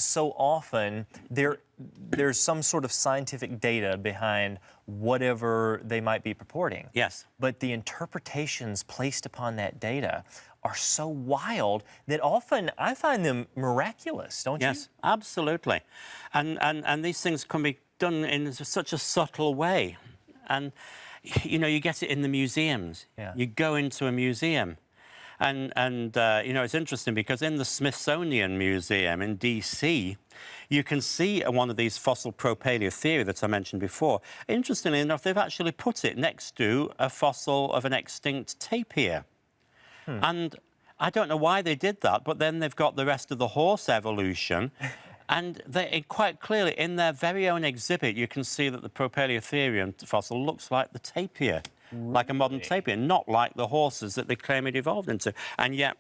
so often there's some sort of scientific data behind whatever they might be purporting. Yes. But the interpretations placed upon that data are so wild that often I find them miraculous, don't you? Yes, absolutely. And these things can be done in such a subtle way. And, you know, you get it in the museums. Yeah. You go into a museum. And you know, it's interesting because in the Smithsonian Museum in D.C., you can see one of these fossil propaleotheria that I mentioned before. Interestingly enough, they've actually put it next to a fossil of an extinct tapir. And I don't know why they did that, but then they've got the rest of the horse evolution. And quite clearly, in their very own exhibit, you can see that the propaleotherium fossil looks like the tapir, like a modern tapir, not like the horses that they claim it evolved into. And yet,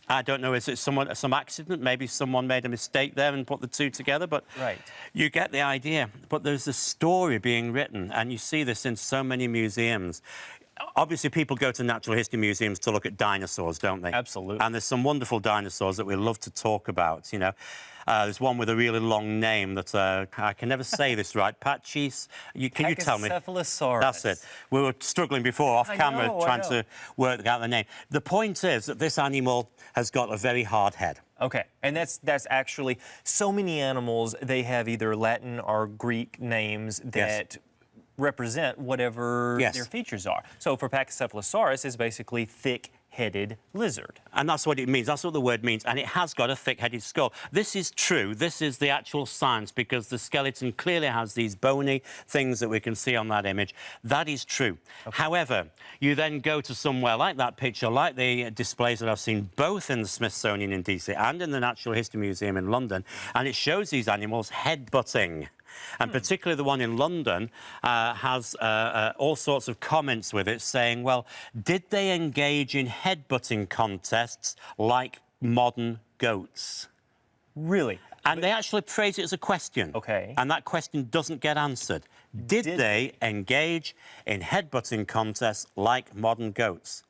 I don't know, is it some accident? Maybe someone made a mistake there and put the two together, but you get the idea. But there's a story being written, and you see this in so many museums. Obviously, people go to natural history museums to look at dinosaurs, don't they? Absolutely. And there's some wonderful dinosaurs that we love to talk about, you know. There's one with a really long name that I can never say this right. Can you tell me? Pachycephalosaurus. That's it. We were struggling before off camera trying to work out the name. The point is that this animal has got a very hard head. Okay, and that's actually so many animals. They have either Latin or Greek names that represent whatever their features are. So for Pachycephalosaurus, it's basically thick-headed lizard. And that's what it means. That's what the word means. And it has got a thick-headed skull. This is true. This is the actual science because the skeleton clearly has these bony things that we can see on that image. That is true. Okay. However, you then go to somewhere like that picture, like the displays that I've seen both in the Smithsonian in DC and in the Natural History Museum in London, and it shows these animals headbutting. And particularly the one in London has all sorts of comments with it saying, well, did they engage in headbutting contests like modern goats? Really? And they actually phrase it as a question. Okay. And that question doesn't get answered. Did they engage in headbutting contests like modern goats?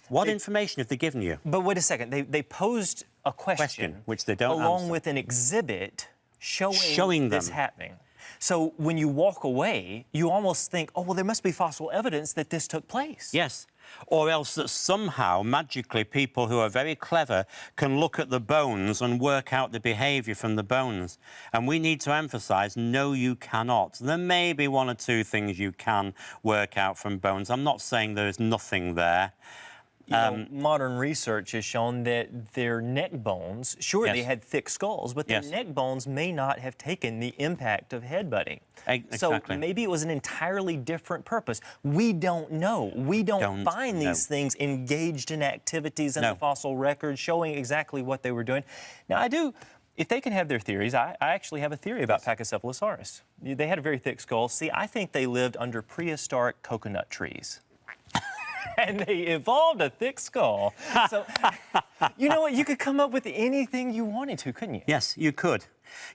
What information have they given you? But wait a second. They posed a question which they don't along answer. with an exhibit showing this happening. So when you walk away, you almost think, oh, well, there must be fossil evidence that this took place. Yes. Or else that somehow, magically, people who are very clever can look at the bones and work out the behaviour from the bones. And we need to emphasise, no, you cannot. There may be one or two things you can work out from bones. I'm not saying there is nothing there. You know, modern research has shown that their neck bones, sure, they had thick skulls, but their neck bones may not have taken the impact of headbutting. So maybe it was an entirely different purpose. We don't know. We don't find these things engaged in activities in the fossil record showing exactly what they were doing. Now, if they can have their theories, I actually have a theory about Pachycephalosaurus. They had a very thick skull. See, I think they lived under prehistoric coconut trees. And they evolved a thick skull. So, you know what? You could come up with anything you wanted to, couldn't you? Yes, you could.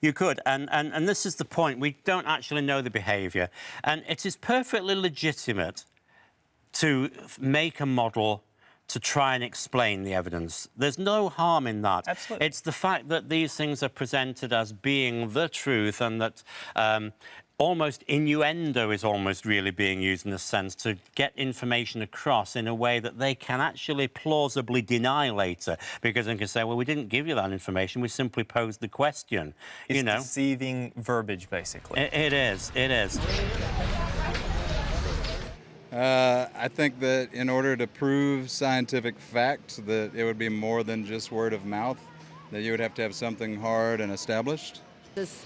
You could. And this is the point. We don't actually know the behaviour. And it is perfectly legitimate to make a model to try and explain the evidence. There's no harm in that. Absolutely. It's the fact that these things are presented as being the truth and that almost innuendo is almost really being used in a sense to get information across in a way that they can actually plausibly deny later, because they can say, well, we didn't give you that information, we simply posed the question. It's you know, deceiving verbiage, basically. It is. I think that in order to prove scientific fact, that it would be more than just word of mouth, that you would have to have something hard and established.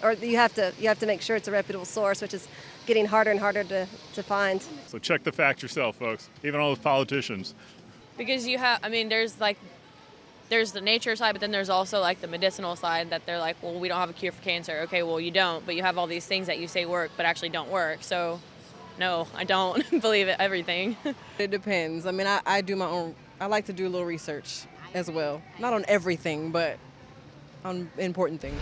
Or you have to make sure it's a reputable source, which is getting harder and harder to find. So check the facts yourself, folks, even all those politicians. Because you have, I mean, there's the nature side, but then there's also like the medicinal side that they're like, well, we don't have a cure for cancer. Okay, well, you don't, but you have all these things that you say work but actually don't work. So no, I don't believe everything. It depends. I mean, I do my own, I like to do a little research as well. Not on everything, but on important things.